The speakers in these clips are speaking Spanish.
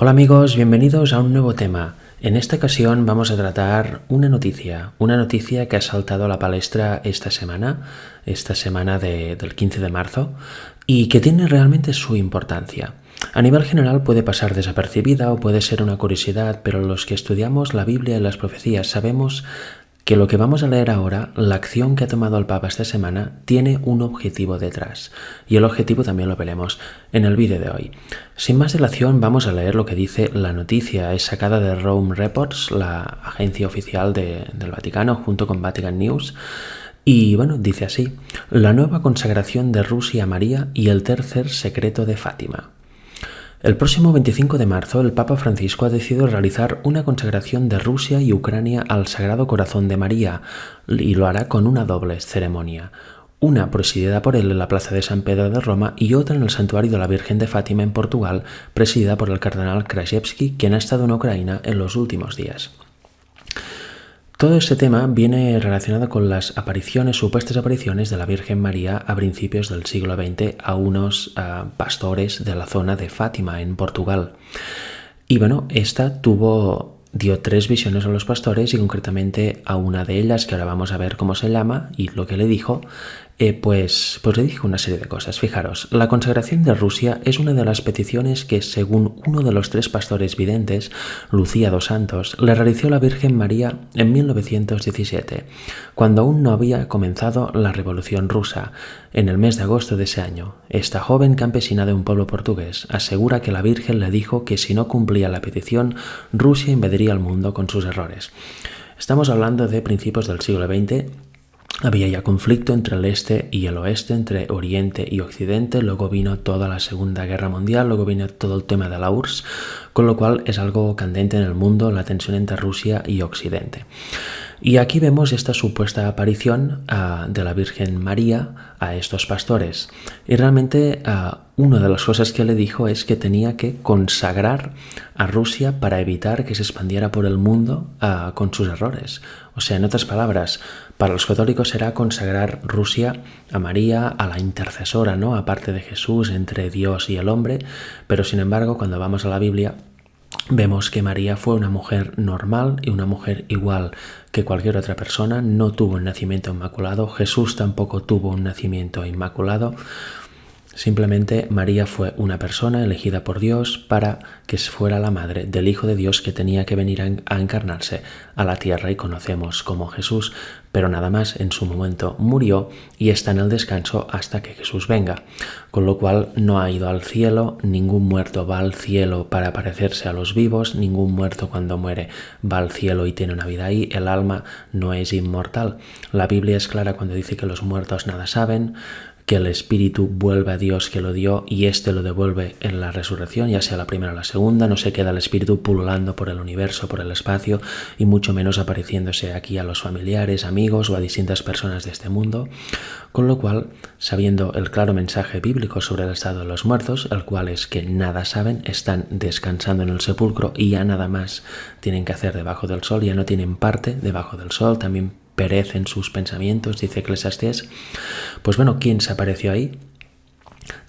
Hola amigos, bienvenidos a un nuevo tema. En esta ocasión vamos a tratar una noticia que ha saltado a la palestra esta semana del 15 de marzo, y que tiene realmente su importancia. A nivel general puede pasar desapercibida o puede ser una curiosidad, pero los que estudiamos la Biblia y las profecías sabemos que lo que vamos a leer ahora, la acción que ha tomado el Papa esta semana, tiene un objetivo detrás. Y el objetivo también lo veremos en el vídeo de hoy. Sin más dilación, vamos a leer lo que dice la noticia. Es sacada de Rome Reports, la agencia oficial del Vaticano, junto con Vatican News. Y bueno, dice así: la nueva consagración de Rusia a María y el tercer secreto de Fátima. El próximo 25 de marzo, el Papa Francisco ha decidido realizar una consagración de Rusia y Ucrania al Sagrado Corazón de María, y lo hará con una doble ceremonia. Una presidida por él en la Plaza de San Pedro de Roma y otra en el Santuario de la Virgen de Fátima en Portugal, presidida por el cardenal Krajewski, quien ha estado en Ucrania en los últimos días. Todo este tema viene relacionado con las supuestas apariciones de la Virgen María a principios del siglo XX a unos pastores de la zona de Fátima, en Portugal. Y bueno, esta dio 3 visiones a los pastores, y concretamente a una de ellas, que ahora vamos a ver cómo se llama y lo que le dijo, pues le dijo una serie de cosas. Fijaros, la consagración de Rusia es una de las peticiones que, según uno de los 3 pastores videntes, Lucía dos Santos, le realizó la Virgen María en 1917, cuando aún no había comenzado la Revolución Rusa. En el mes de agosto de ese año, esta joven campesina de un pueblo portugués asegura que la Virgen le dijo que si no cumplía la petición, Rusia invadiría el mundo con sus errores. Estamos hablando de principios del siglo XX. Había ya conflicto entre el este y el oeste, entre Oriente y Occidente. Luego vino toda la Segunda Guerra Mundial, luego vino todo el tema de la URSS, con lo cual es algo candente en el mundo la tensión entre Rusia y Occidente. Y aquí vemos esta supuesta aparición de la Virgen María a estos pastores. Y realmente una de las cosas que le dijo es que tenía que consagrar a Rusia para evitar que se expandiera por el mundo con sus errores. O sea, en otras palabras, para los católicos será consagrar Rusia a María, a la intercesora, ¿no?, aparte de Jesús, entre Dios y el hombre. Pero sin embargo, cuando vamos a la Biblia, vemos que María fue una mujer normal y una mujer igual que cualquier otra persona. No tuvo un nacimiento inmaculado. Jesús tampoco tuvo un nacimiento inmaculado. Simplemente María fue una persona elegida por Dios para que fuera la madre del Hijo de Dios, que tenía que venir a encarnarse a la tierra, y conocemos como Jesús, pero nada más. En su momento murió y está en el descanso hasta que Jesús venga, con lo cual no ha ido al cielo. Ningún muerto va al cielo para parecerse a los vivos, ningún muerto cuando muere va al cielo y tiene una vida ahí. El alma no es inmortal. La Biblia es clara cuando dice que los muertos nada saben, que el espíritu vuelve a Dios que lo dio y éste lo devuelve en la resurrección, ya sea la primera o la segunda. No se queda el espíritu pululando por el universo, por el espacio, y mucho menos apareciéndose aquí a los familiares, amigos o a distintas personas de este mundo. Con lo cual, sabiendo el claro mensaje bíblico sobre el estado de los muertos, el cual es que nada saben, están descansando en el sepulcro y ya nada más tienen que hacer debajo del sol, ya no tienen parte debajo del sol, también perecen sus pensamientos, dice Eclesiastés. Pues bueno, ¿quién se apareció ahí?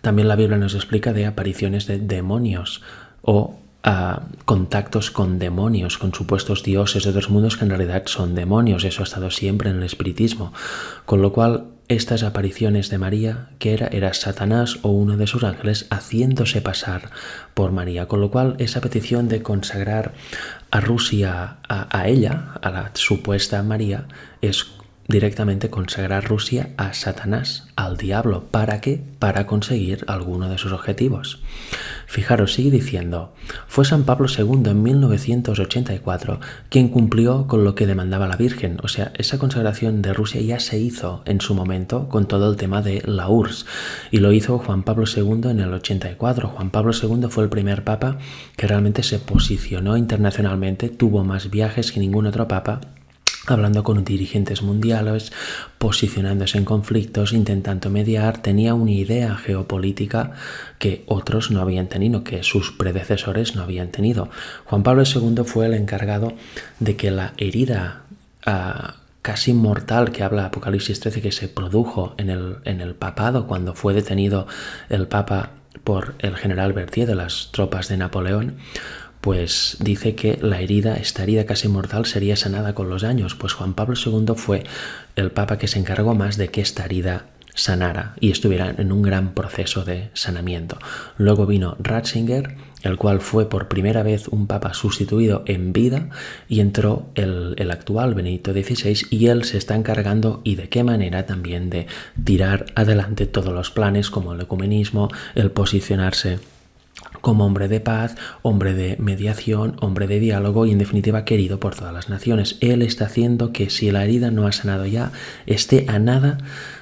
También la Biblia nos explica de apariciones de demonios o contactos con demonios, con supuestos dioses de otros mundos que en realidad son demonios. Eso ha estado siempre en el espiritismo. Con lo cual, estas apariciones de María, que era Satanás o uno de sus ángeles haciéndose pasar por María. Con lo cual, esa petición de consagrar a Rusia a ella, a la supuesta María, es directamente consagrar Rusia a Satanás, al diablo. ¿Para qué? Para conseguir alguno de sus objetivos. Fijaros, sigue diciendo: fue San Pablo II en 1984 quien cumplió con lo que demandaba la Virgen. O sea, esa consagración de Rusia ya se hizo en su momento con todo el tema de la URSS, y lo hizo Juan Pablo II en el 84. Juan Pablo II fue el primer papa que realmente se posicionó internacionalmente, tuvo más viajes que ningún otro papa, hablando con dirigentes mundiales, posicionándose en conflictos, intentando mediar. Tenía una idea geopolítica que otros no habían tenido, que sus predecesores no habían tenido. Juan Pablo II fue el encargado de que la herida casi mortal que habla Apocalipsis 13, que se produjo en el papado cuando fue detenido el papa por el general Berthier de las tropas de Napoleón, pues dice que esta herida casi mortal sería sanada con los años, pues Juan Pablo II fue el papa que se encargó más de que esta herida sanara y estuviera en un gran proceso de sanamiento. Luego vino Ratzinger, el cual fue por primera vez un papa sustituido en vida, y entró el actual Benedicto XVI, y él se está encargando, y de qué manera también, de tirar adelante todos los planes como el ecumenismo, el posicionarse como hombre de paz, hombre de mediación, hombre de diálogo y en definitiva querido por todas las naciones. Él está haciendo que, si la herida no ha sanado ya, esté a nada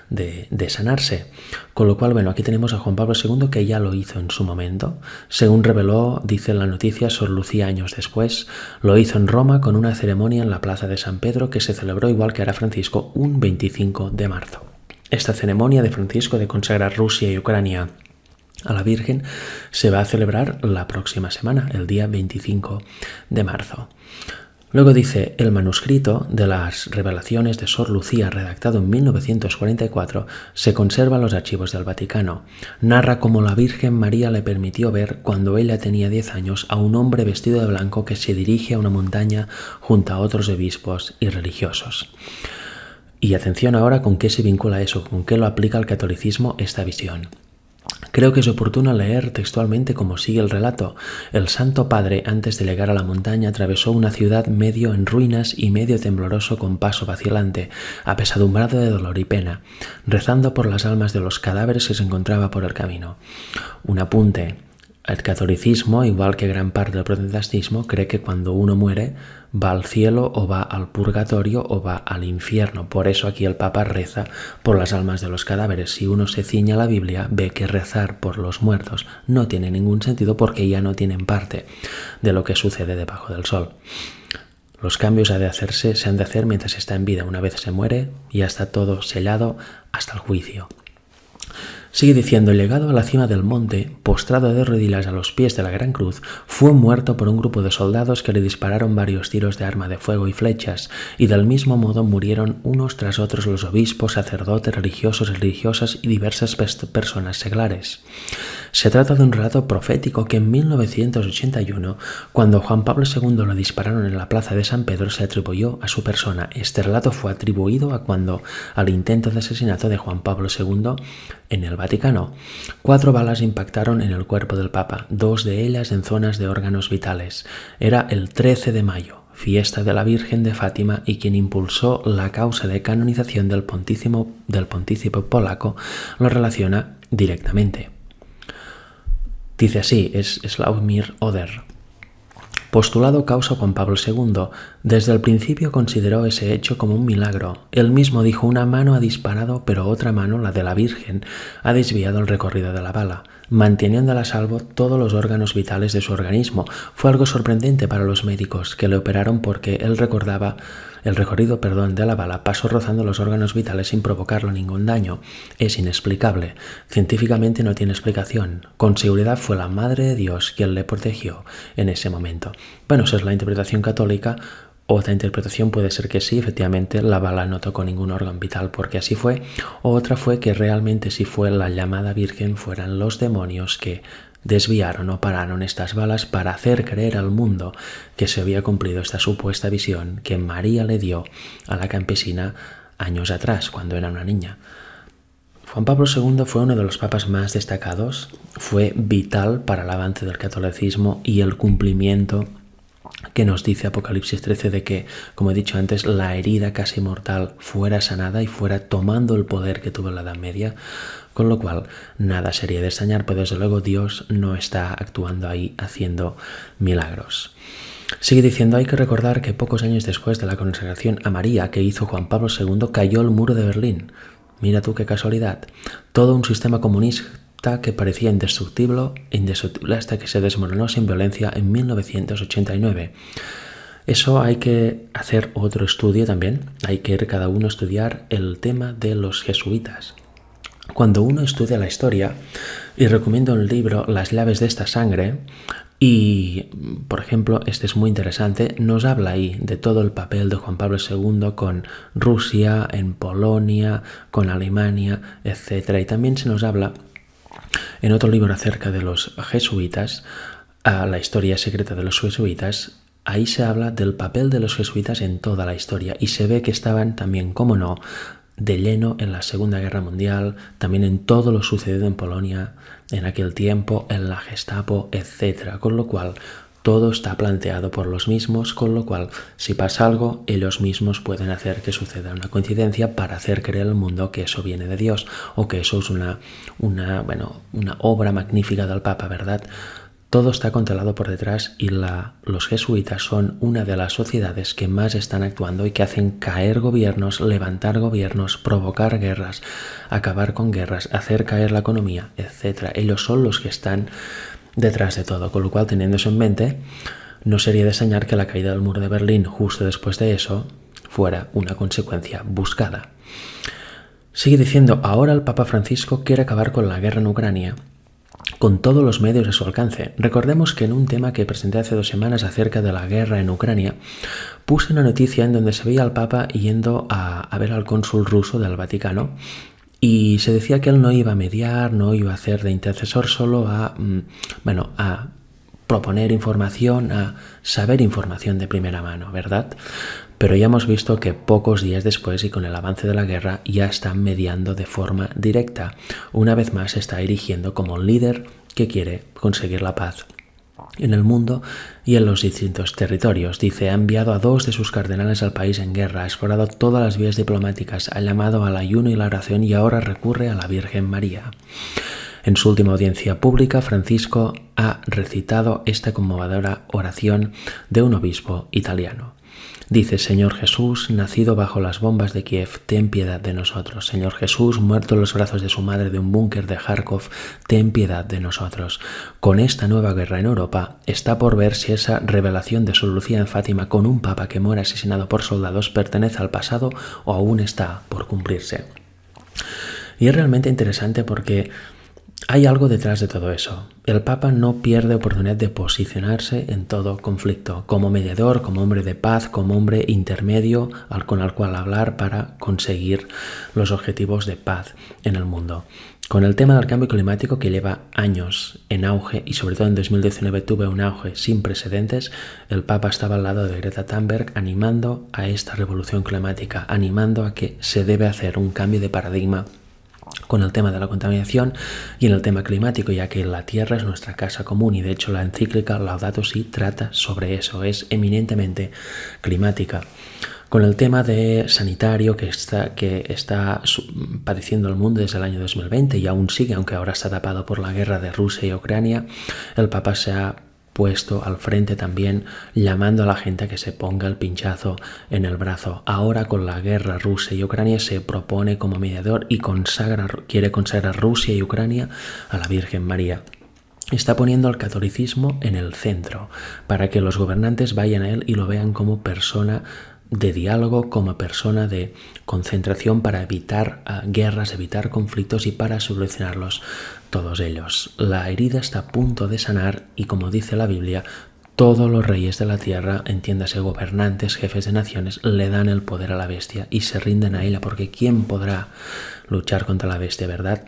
de sanarse. Con lo cual, bueno, aquí tenemos a Juan Pablo II, que ya lo hizo en su momento. Según reveló, dice la noticia, Sor Lucía años después, lo hizo en Roma con una ceremonia en la plaza de San Pedro que se celebró, igual que hará Francisco, un 25 de marzo. Esta ceremonia de Francisco de consagrar Rusia y Ucrania a la Virgen se va a celebrar la próxima semana, el día 25 de marzo. Luego dice, el manuscrito de las revelaciones de Sor Lucía, redactado en 1944, se conserva en los archivos del Vaticano. Narra cómo la Virgen María le permitió ver, cuando ella tenía 10 años, a un hombre vestido de blanco que se dirige a una montaña junto a otros obispos y religiosos. Y atención ahora con qué se vincula eso, con qué lo aplica al catolicismo esta visión. Creo que es oportuno leer textualmente cómo sigue el relato. El Santo Padre, antes de llegar a la montaña, atravesó una ciudad medio en ruinas y medio tembloroso, con paso vacilante, apesadumbrado de dolor y pena, rezando por las almas de los cadáveres que se encontraba por el camino. Un apunte. El catolicismo, igual que gran parte del protestantismo, cree que cuando uno muere va al cielo o va al purgatorio o va al infierno. Por eso aquí el Papa reza por las almas de los cadáveres. Si uno se ciñe a la Biblia, ve que rezar por los muertos no tiene ningún sentido, porque ya no tienen parte de lo que sucede debajo del sol. Los cambios se han de hacer mientras está en vida. Una vez se muere, ya está todo sellado hasta el juicio. Sigue diciendo, llegado a la cima del monte, postrado de rodillas a los pies de la gran cruz, fue muerto por un grupo de soldados que le dispararon varios tiros de arma de fuego y flechas, y del mismo modo murieron unos tras otros los obispos, sacerdotes, religiosos y religiosas y diversas personas seglares. Se trata de un relato profético que en 1981, cuando Juan Pablo II lo dispararon en la plaza de San Pedro, se atribuyó a su persona. Este relato fue atribuido al intento de asesinato de Juan Pablo II en el Vaticano. 4 balas impactaron en el cuerpo del Papa, 2 de ellas en zonas de órganos vitales. Era el 13 de mayo, fiesta de la Virgen de Fátima, y quien impulsó la causa de canonización del pontícipe polaco lo relaciona directamente. Dice así, es Sławomir Oder. Postulado causa Juan Pablo II, desde el principio consideró ese hecho como un milagro. Él mismo dijo, una mano ha disparado, pero otra mano, la de la Virgen, ha desviado el recorrido de la bala, manteniéndola a salvo todos los órganos vitales de su organismo. Fue algo sorprendente para los médicos que le operaron, porque el recorrido de la bala pasó rozando los órganos vitales sin provocarle ningún daño. Es inexplicable. Científicamente no tiene explicación. Con seguridad fue la Madre de Dios quien le protegió en ese momento. Bueno, esa es la interpretación católica. Otra interpretación puede ser que sí, efectivamente, la bala no tocó ningún órgano vital porque así fue. Otra fue que realmente, si fue la llamada Virgen, fueran los demonios que desviaron o pararon estas balas para hacer creer al mundo que se había cumplido esta supuesta visión que María le dio a la campesina años atrás, cuando era una niña. Juan Pablo II fue uno de los papas más destacados, fue vital para el avance del catolicismo y el cumplimiento que nos dice Apocalipsis 13 de que, como he dicho antes, la herida casi mortal fuera sanada y fuera tomando el poder que tuvo en la Edad Media, con lo cual nada sería de extrañar, pero desde luego Dios no está actuando ahí haciendo milagros. Sigue diciendo, hay que recordar que pocos años después de la consagración a María que hizo Juan Pablo II, cayó el muro de Berlín. Mira tú qué casualidad. Todo un sistema comunista que parecía indestructible hasta que se desmoronó sin violencia en 1989. Eso hay que hacer otro estudio también. Hay que ir cada uno a estudiar el tema de los jesuitas. Cuando uno estudia la historia, y recomiendo un libro, Las llaves de esta sangre, y, por ejemplo, este es muy interesante, nos habla ahí de todo el papel de Juan Pablo II con Rusia, en Polonia, con Alemania, etc. Y también se nos habla en otro libro acerca de los jesuitas, a la historia secreta de los jesuitas, ahí se habla del papel de los jesuitas en toda la historia y se ve que estaban también, como no, de lleno en la Segunda Guerra Mundial, también en todo lo sucedido en Polonia en aquel tiempo, en la Gestapo, etc. Con lo cual, todo está planteado por los mismos, con lo cual, si pasa algo, ellos mismos pueden hacer que suceda una coincidencia para hacer creer al mundo que eso viene de Dios o que eso es una obra magnífica del Papa, ¿verdad? Todo está controlado por detrás y los jesuitas son una de las sociedades que más están actuando y que hacen caer gobiernos, levantar gobiernos, provocar guerras, acabar con guerras, hacer caer la economía, etc. Ellos son los que están detrás de todo, con lo cual, teniendo eso en mente, no sería de extrañar que la caída del muro de Berlín justo después de eso fuera una consecuencia buscada. Sigue diciendo, ahora el Papa Francisco quiere acabar con la guerra en Ucrania con todos los medios a su alcance. Recordemos que en un tema que presenté hace 2 semanas acerca de la guerra en Ucrania, puse una noticia en donde se veía al Papa yendo a ver al cónsul ruso del Vaticano y se decía que él no iba a mediar, no iba a hacer de intercesor, solo a proponer información, a saber información de primera mano, ¿verdad? Pero ya hemos visto que pocos días después y con el avance de la guerra ya está mediando de forma directa. Una vez más se está erigiendo como un líder que quiere conseguir la paz en el mundo y en los distintos territorios. Dice, ha enviado a 2 de sus cardenales al país en guerra, ha explorado todas las vías diplomáticas, ha llamado al ayuno y la oración y ahora recurre a la Virgen María. En su última audiencia pública, Francisco ha recitado esta conmovedora oración de un obispo italiano. Dice, Señor Jesús, nacido bajo las bombas de Kiev, ten piedad de nosotros. Señor Jesús, muerto en los brazos de su madre de un búnker de Kharkov, ten piedad de nosotros. Con esta nueva guerra en Europa, está por ver si esa revelación de Sor Lucía en Fátima con un papa que muere asesinado por soldados pertenece al pasado o aún está por cumplirse. Y es realmente interesante porque hay algo detrás de todo eso. El Papa no pierde oportunidad de posicionarse en todo conflicto, como mediador, como hombre de paz, como hombre intermedio con el cual hablar para conseguir los objetivos de paz en el mundo. Con el tema del cambio climático que lleva años en auge y sobre todo en 2019 tuvo un auge sin precedentes, el Papa estaba al lado de Greta Thunberg animando a esta revolución climática, animando a que se debe hacer un cambio de paradigma con el tema de la contaminación y en el tema climático, ya que la Tierra es nuestra casa común y de hecho la encíclica Laudato Si trata sobre eso, es eminentemente climática. Con el tema de sanitario que está padeciendo el mundo desde el año 2020 y aún sigue, aunque ahora está tapado por la guerra de Rusia y Ucrania, el Papa se ha puesto al frente también llamando a la gente a que se ponga el pinchazo en el brazo. Ahora con la guerra Rusia y Ucrania se propone como mediador y quiere consagrar Rusia y Ucrania a la Virgen María. Está poniendo al catolicismo en el centro para que los gobernantes vayan a él y lo vean como persona de diálogo, como persona de concentración para evitar guerras, evitar conflictos y para solucionarlos todos ellos. La herida está a punto de sanar y, como dice la Biblia, todos los reyes de la tierra, entiéndase gobernantes, jefes de naciones, le dan el poder a la bestia y se rinden a ella, porque ¿quién podrá luchar contra la bestia, verdad?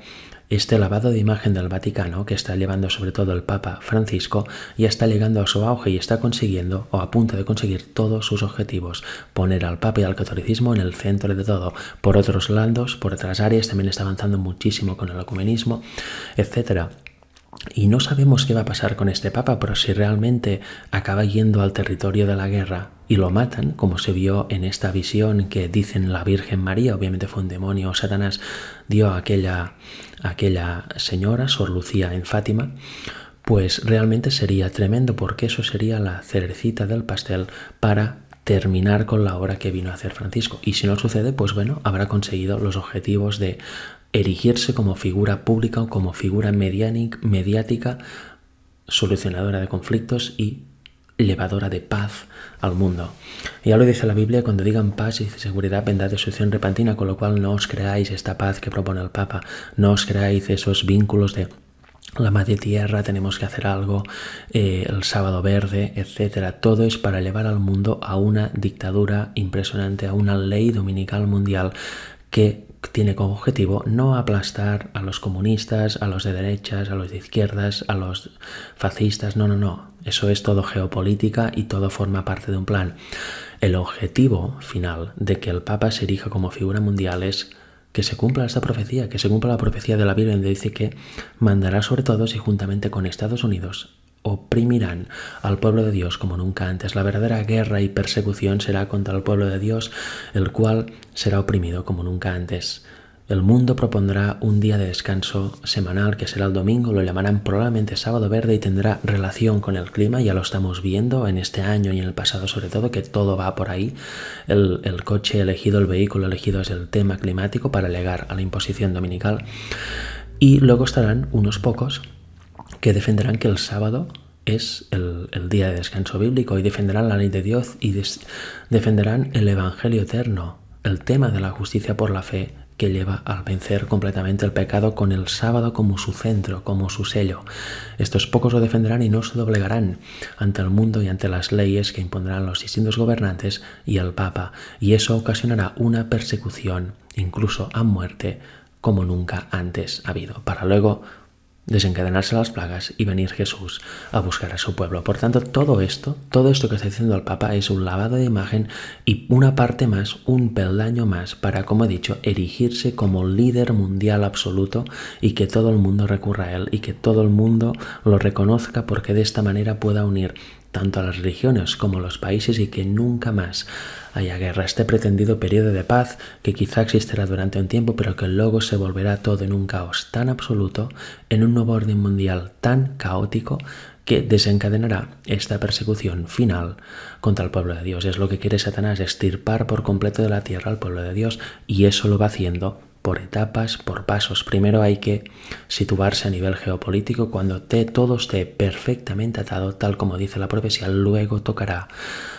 Este lavado de imagen del Vaticano, que está llevando sobre todo el Papa Francisco, ya está llegando a su auge y está consiguiendo, o a punto de conseguir, todos sus objetivos. Poner al Papa y al catolicismo en el centro de todo. Por otros lados, por otras áreas, también está avanzando muchísimo con el ecumenismo, etcétera. Y no sabemos qué va a pasar con este Papa, pero si realmente acaba yendo al territorio de la guerra y lo matan, como se vio en esta visión que dicen la Virgen María, obviamente fue un demonio o Satanás, dio a aquella señora, Sor Lucía en Fátima, pues realmente sería tremendo, porque eso sería la cerecita del pastel para terminar con la obra que vino a hacer Francisco. Y si no sucede, pues bueno, habrá conseguido los objetivos de erigirse como figura pública o como figura mediática, solucionadora de conflictos y llevadora de paz al mundo. Ya lo dice la Biblia, cuando digan paz y seguridad vendrá destrucción repentina, con lo cual no os creáis esta paz que propone el Papa, no os creáis esos vínculos de la madre tierra, tenemos que hacer algo, el sábado verde, etcétera. Todo es para llevar al mundo a una dictadura impresionante, a una ley dominical mundial que tiene como objetivo no aplastar a los comunistas, a los de derechas, a los de izquierdas, a los fascistas, no. Eso es todo geopolítica y todo forma parte de un plan. El objetivo final de que el Papa se erija como figura mundial es que se cumpla esta profecía, que se cumpla la profecía de la Biblia, donde dice que mandará sobre todos y juntamente con Estados Unidos oprimirán al pueblo de Dios como nunca antes. La verdadera guerra y persecución será contra el pueblo de Dios, el cual será oprimido como nunca antes. El mundo propondrá un día de descanso semanal que será el domingo, lo llamarán probablemente sábado verde y tendrá relación con el clima, ya lo estamos viendo en este año y en el pasado sobre todo, que todo va por ahí. El coche elegido, el vehículo elegido es el tema climático para llegar a la imposición dominical. Y luego estarán unos pocos que defenderán que el sábado es el día de descanso bíblico y defenderán la ley de Dios y defenderán el evangelio eterno, el tema de la justicia por la fe que lleva a vencer completamente el pecado con el sábado como su centro, como su sello. Estos pocos lo defenderán y no se doblegarán ante el mundo y ante las leyes que impondrán los distintos gobernantes y el Papa, y eso ocasionará una persecución, incluso a muerte, como nunca antes ha habido, para luego desencadenarse las plagas y venir Jesús a buscar a su pueblo. Por tanto, todo esto que está diciendo el Papa es un lavado de imagen y una parte más, un peldaño más para, como he dicho, erigirse como líder mundial absoluto y que todo el mundo recurra a él y que todo el mundo lo reconozca, porque de esta manera pueda unir tanto a las religiones como a los países y que nunca más haya guerra. Este pretendido periodo de paz que quizá existirá durante un tiempo, pero que luego se volverá todo en un caos tan absoluto, en un nuevo orden mundial tan caótico, que desencadenará esta persecución final contra el pueblo de Dios. Es lo que quiere Satanás, extirpar por completo de la tierra al pueblo de Dios, y eso lo va haciendo por etapas, por pasos. Primero hay que situarse a nivel geopolítico. Cuando todo esté perfectamente atado, tal como dice la profecía, luego tocará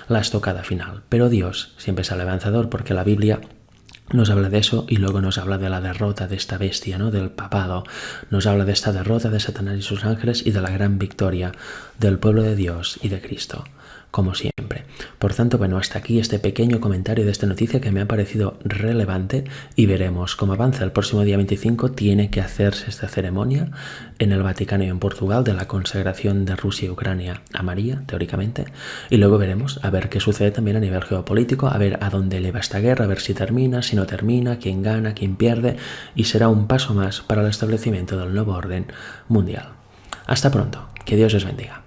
la estocada final. Pero Dios siempre sale vencedor, porque la Biblia nos habla de eso y luego nos habla de la derrota de esta bestia, ¿no? Del papado. Nos habla de esta derrota de Satanás y sus ángeles y de la gran victoria del pueblo de Dios y de Cristo, como siempre. Por tanto, bueno, hasta aquí este pequeño comentario de esta noticia que me ha parecido relevante, y veremos cómo avanza. El próximo día 25 tiene que hacerse esta ceremonia en el Vaticano y en Portugal de la consagración de Rusia y Ucrania a María, teóricamente, y luego veremos a ver qué sucede también a nivel geopolítico, a ver a dónde le va esta guerra, a ver si termina, si no termina, quién gana, quién pierde, y será un paso más para el establecimiento del nuevo orden mundial. Hasta pronto, que Dios os bendiga.